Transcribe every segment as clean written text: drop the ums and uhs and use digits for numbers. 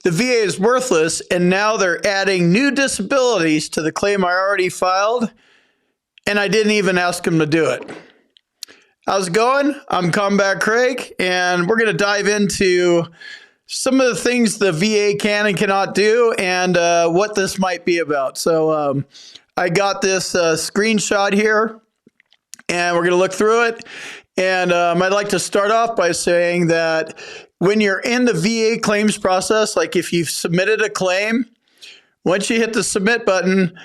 the VA is worthless, and now they're adding new disabilities to the claim I already filed, and I didn't even ask them to do it. How's it going? I'm Combat Craig, and we're going to dive into some of the things the VA can and cannot do and what this might be about. So I got this screenshot here, and we're going to look through it. And I'd like to start off by saying that when you're in the VA claims process, like if you've submitted a claim, once you hit the submit button,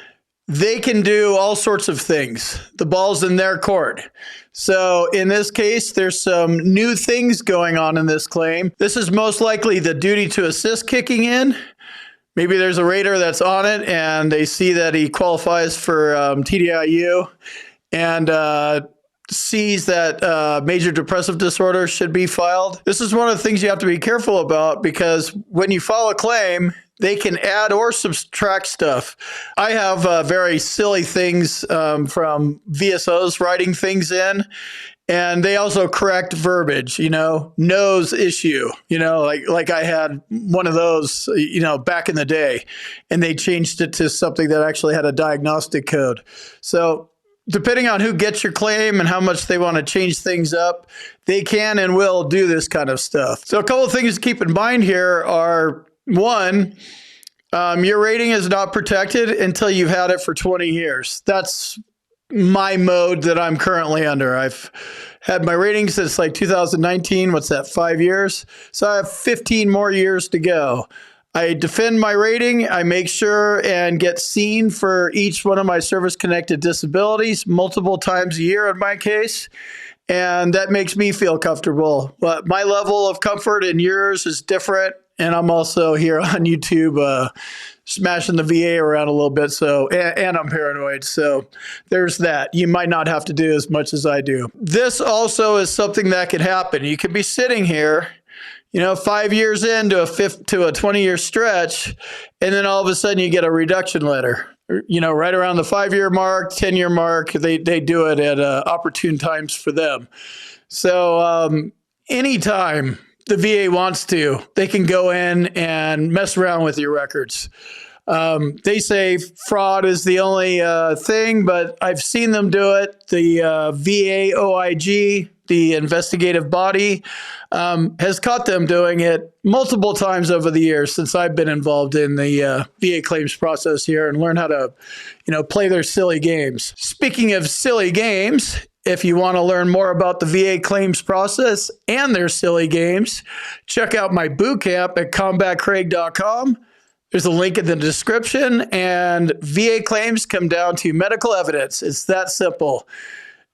they can do all sorts of things. The ball's in their court. So in this case, there's some new things going on in this claim. This is most likely the duty to assist kicking in. Maybe there's a rater that's on it and they see that he qualifies for TDIU and sees that major depressive disorder should be filed. This is one of the things you have to be careful about, because when you file a claim, they can add or subtract stuff. I have very silly things from VSOs writing things in, and they also correct verbiage, knows issue, like I had one of those, back in the day, and they changed it to something that actually had a diagnostic code. So depending on who gets your claim and how much they want to change things up, they can and will do this kind of stuff. So a couple of things to keep in mind here are, one, your rating is not protected until you've had it for 20 years. That's my mode that I'm currently under. I've had my rating since like 2019. What's that, 5 years? So I have 15 more years to go. I defend my rating. I make sure and get seen for each one of my service-connected disabilities multiple times a year in my case. And that makes me feel comfortable. But my level of comfort and yours is different. And I'm also here on YouTube smashing the VA around a little bit. So, and I'm paranoid. So there's that. You might not have to do as much as I do. This also is something that could happen. You could be sitting here, 5 years into a 20-year stretch, and then all of a sudden you get a reduction letter. Right around the 5-year mark, 10-year mark, they do it at opportune times for them. So anytime the VA wants to, they can go in and mess around with your records. They say fraud is the only thing, but I've seen them do it. The VA OIG, the investigative body, has caught them doing it multiple times over the years since I've been involved in the VA claims process here and learn how to, play their silly games. Speaking of silly games, if you want to learn more about the VA claims process and their silly games, check out my boot camp at combatcraig.com. There's a link in the description, and VA claims come down to medical evidence. It's that simple.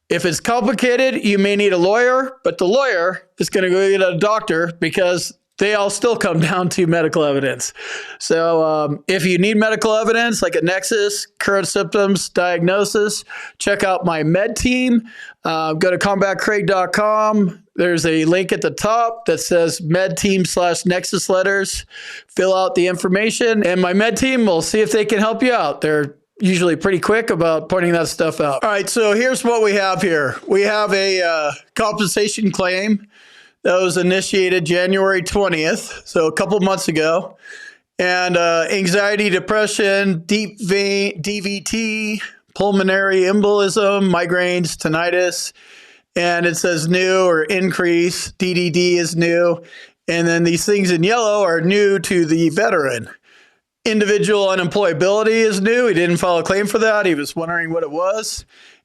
If it's complicated, you may need a lawyer, but the lawyer is going to go get a doctor because they all still come down to medical evidence. So if you need medical evidence like a nexus, current symptoms, diagnosis, check out my med team. Go to combatcraig.com. There's a link at the top that says med team/nexus letters. Fill out the information, and my med team will see if they can help you out. They're usually pretty quick about pointing that stuff out. All right, so here's what we have here. We have a compensation claim that was initiated January 20th, so a couple months ago. And anxiety, depression, deep vein, DVT, pulmonary embolism, migraines, tinnitus. And it says new or increase. DDD is new. And then these things in yellow are new to the veteran. Individual unemployability is new. He didn't file a claim for that. He was wondering what it was.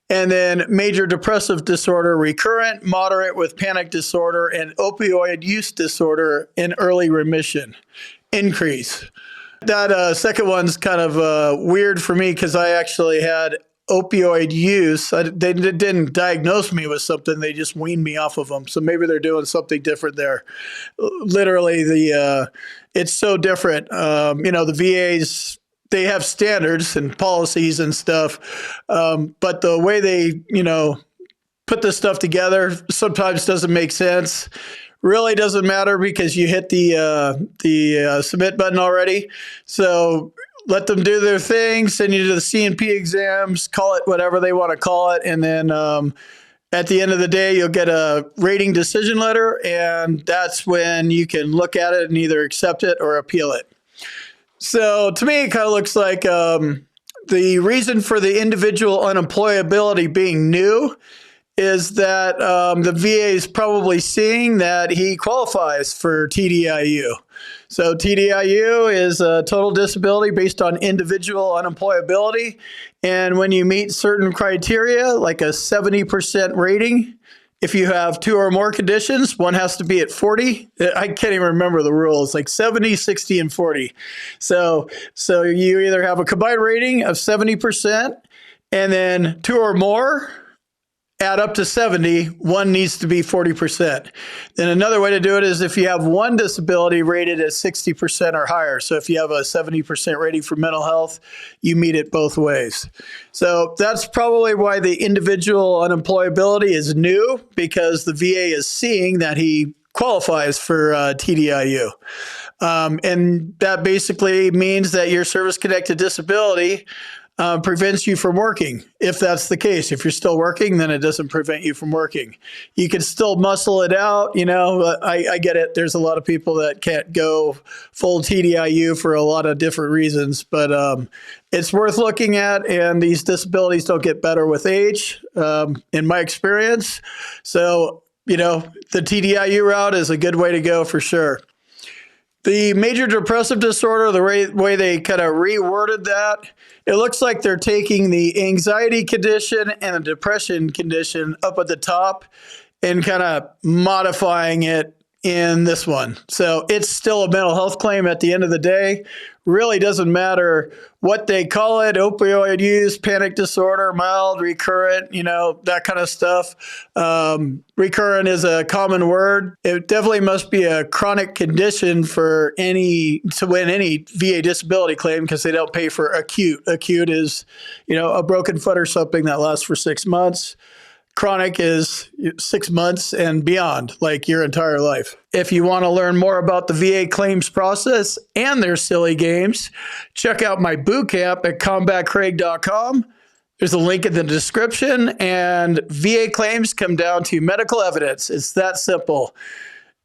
And then major depressive disorder, recurrent, moderate with panic disorder, and opioid use disorder in early remission, increase. That second one's kind of weird for me because I actually had opioid use. They didn't diagnose me with something. They just weaned me off of them. So maybe they're doing something different there. Literally, it's so different. The VAs, they have standards and policies and stuff. But the way they, put this stuff together sometimes doesn't make sense. Really doesn't matter because you hit the submit button already. So let them do their thing, send you to the C&P exams, call it whatever they want to call it. And then At the end of the day, you'll get a rating decision letter, and that's when you can look at it and either accept it or appeal it. So to me, it kind of looks like the reason for the individual unemployability being new is that the VA is probably seeing that he qualifies for TDIU. So TDIU is a total disability based on individual unemployability. And when you meet certain criteria, like a 70% rating, if you have two or more conditions, one has to be at 40. I can't even remember the rules, like 70, 60, and 40. So you either have a combined rating of 70%, and then two or more add up to 70, one needs to be 40%. Then another way to do it is if you have one disability rated at 60% or higher. So if you have a 70% rating for mental health, you meet it both ways. So that's probably why the individual unemployability is new, because the VA is seeing that he qualifies for TDIU. And that basically means that your service-connected disability prevents you from working. If that's the case, if you're still working, then it doesn't prevent you from working. You can still muscle it out. I get it. There's a lot of people that can't go full TDIU for a lot of different reasons, but it's worth looking at. And these disabilities don't get better with age, in my experience. So, the TDIU route is a good way to go for sure. The major depressive disorder, the way they kind of reworded that, it looks like they're taking the anxiety condition and the depression condition up at the top and kind of modifying it in this one. So it's still a mental health claim at the end of the day. Really doesn't matter what they call it: opioid use, panic disorder, mild, recurrent, that kind of stuff. Recurrent is a common word. It definitely must be a chronic condition to win any VA disability claim, because they don't pay for acute. Acute is, a broken foot or something that lasts for 6 months. Chronic is 6 months and beyond, like your entire life. If you want to learn more about the VA claims process and their silly games, check out my boot camp at combatcraig.com. There's a link in the description, and VA claims come down to medical evidence. It's that simple.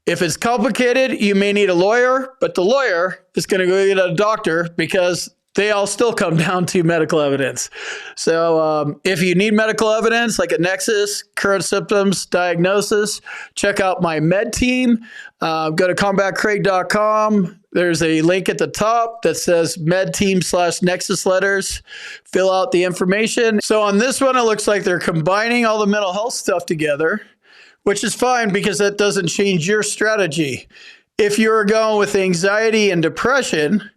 If it's complicated, you may need a lawyer, but the lawyer is going to go get a doctor, because they all still come down to medical evidence. So if you need medical evidence, like a nexus, current symptoms, diagnosis, check out my med team. Go to combatcraig.com. There's a link at the top that says med team /nexus letters. Fill out the information. So on this one, it looks like they're combining all the mental health stuff together, which is fine, because that doesn't change your strategy. If you're going with anxiety and depression,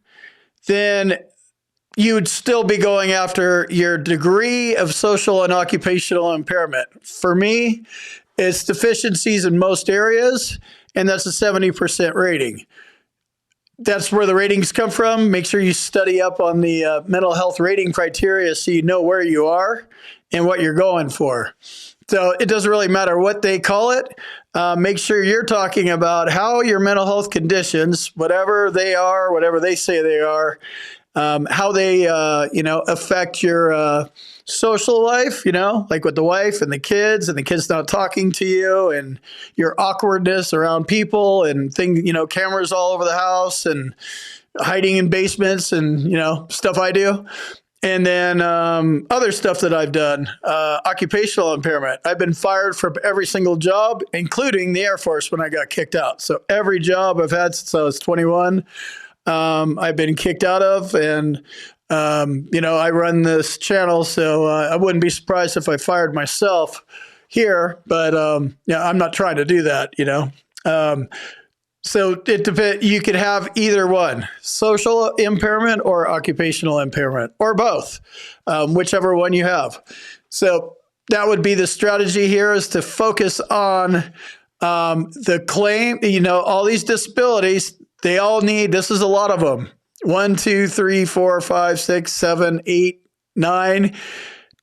then you would still be going after your degree of social and occupational impairment. For me, it's deficiencies in most areas, and that's a 70% rating. That's where the ratings come from. Make sure you study up on the mental health rating criteria so you know where you are and what you're going for. So it doesn't really matter what they call it. Make sure you're talking about how your mental health conditions, whatever they are, whatever they say they are, how they, affect your social life, like with the wife and the kids not talking to you, and your awkwardness around people and cameras all over the house and hiding in basements and, stuff I do. And then other stuff that I've done, occupational impairment. I've been fired from every single job, including the Air Force when I got kicked out. So every job I've had since I was 21, I've been kicked out of, and, I run this channel, so I wouldn't be surprised if I fired myself here, but I'm not trying to do that, So it depends. You could have either one: social impairment or occupational impairment, or both, whichever one you have. So that would be the strategy here, is to focus on the claim. All these disabilities, they all need, this is a lot of them: 1, 2, 3, 4, 5, 6, 7, 8, 9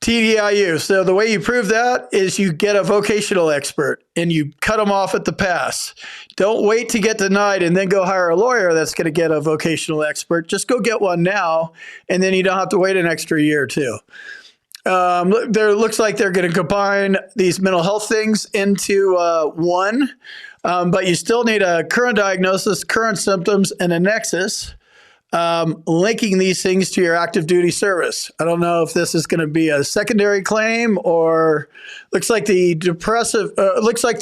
TDIU. So the way you prove that is you get a vocational expert and you cut them off at the pass. Don't wait to get denied and then go hire a lawyer that's going to get a vocational expert. Just go get one now, and then you don't have to wait an extra year or two. There looks like they're going to combine these mental health things into one, but you still need a current diagnosis, current symptoms, and a nexus, linking these things to your active duty service. I don't know if this is going to be a secondary claim or looks like the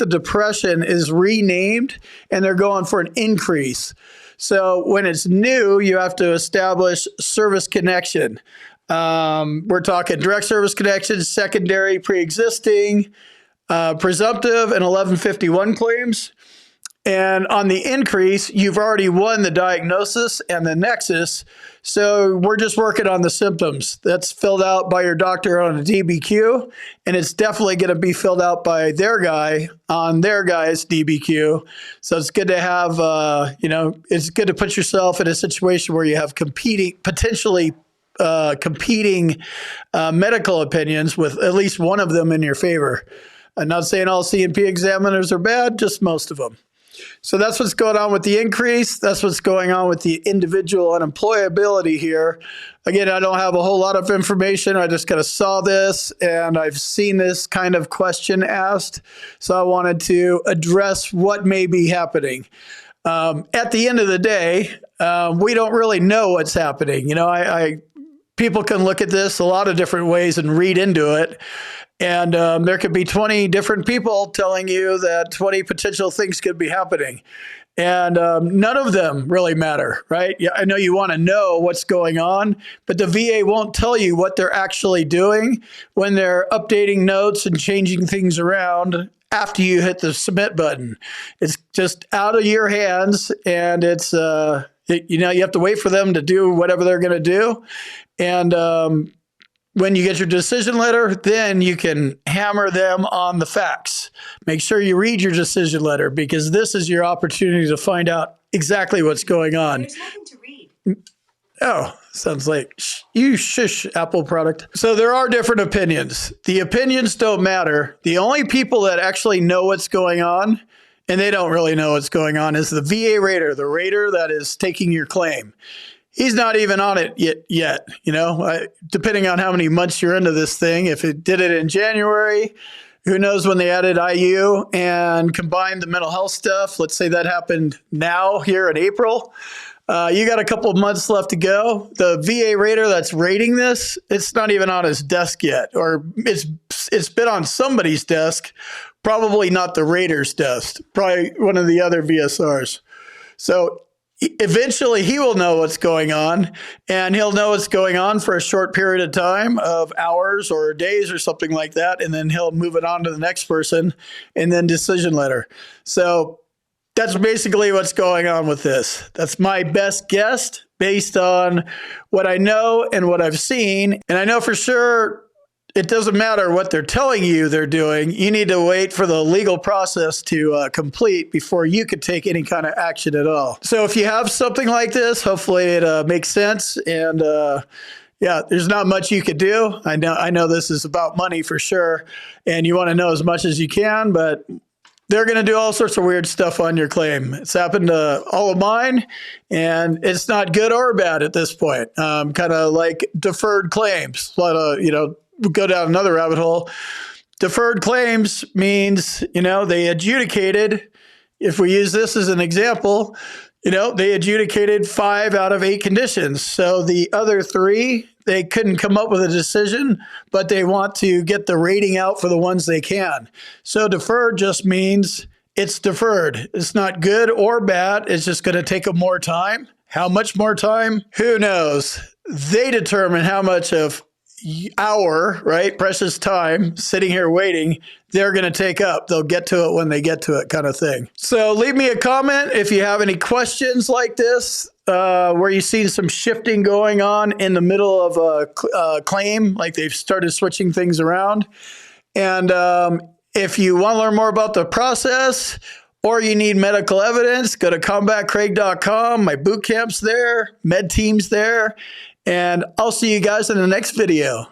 depression is renamed and they're going for an increase. So when it's new, you have to establish service connection. We're talking direct service connection, secondary, pre-existing, presumptive, and 1151 claims. And on the increase, you've already won the diagnosis and the nexus. So we're just working on the symptoms. That's filled out by your doctor on a DBQ, and it's definitely going to be filled out by their guy on their guy's DBQ. So it's good to have, it's good to put yourself in a situation where you have potentially competing medical opinions with at least one of them in your favor. I'm not saying all C&P examiners are bad, just most of them. So that's what's going on with the increase. That's what's going on with the individual unemployability here. Again, I don't have a whole lot of information. I just kind of saw this and I've seen this kind of question asked. So I wanted to address what may be happening. At the end of the day, we don't really know what's happening. People can look at this a lot of different ways and read into it. And there could be 20 different people telling you that 20 potential things could be happening. And none of them really matter, right? Yeah, I know you want to know what's going on, but the VA won't tell you what they're actually doing when they're updating notes and changing things around after you hit the submit button. It's just out of your hands, and it's, you have to wait for them to do whatever they're going to do. And when you get your decision letter, then you can hammer them on the facts. Make sure you read your decision letter because this is your opportunity to find out exactly what's going on. There's nothing to read. Oh, sounds like you shush, Apple product. So there are different opinions. The opinions don't matter. The only people that actually know what's going on, and they don't really know what's going on, is the VA rater, the rater that is taking your claim. He's not even on it yet. Depending on how many months you're into this thing. If it did it in January, who knows when they added IU and combined the mental health stuff. Let's say that happened now here in April. You got a couple of months left to go. The VA rater that's rating this, it's not even on his desk yet, or it's been on somebody's desk, probably not the rater's desk, probably one of the other VSRs. So eventually he will know what's going on, and he'll know what's going on for a short period of time of hours or days or something like that. And then he'll move it on to the next person and then decision letter. So that's basically what's going on with this. That's my best guess based on what I know and what I've seen. And I know for sure it doesn't matter what they're telling you they're doing. You need to wait for the legal process to complete before you could take any kind of action at all. So if you have something like this, hopefully it makes sense. And there's not much you could do. I know this is about money for sure, and you want to know as much as you can, but they're going to do all sorts of weird stuff on your claim. It's happened to all of mine, and it's not good or bad at this point. Kind of like deferred claims. Go down another rabbit hole. Deferred claims means, they adjudicated, if we use this as an example, they adjudicated 5 out of 8 conditions. So the other 3, they couldn't come up with a decision, but they want to get the rating out for the ones they can. So deferred just means it's deferred. It's not good or bad. It's just going to take them more time. How much more time? Who knows? They determine how much of our, precious time sitting here waiting, they're going to take up. They'll get to it when they get to it, kind of thing. So leave me a comment if you have any questions like this, where you see some shifting going on in the middle of a claim, like they've started switching things around. And if you want to learn more about the process, or you need medical evidence, go to combatcraig.com. My boot camp's there, med team's there. And I'll see you guys in the next video.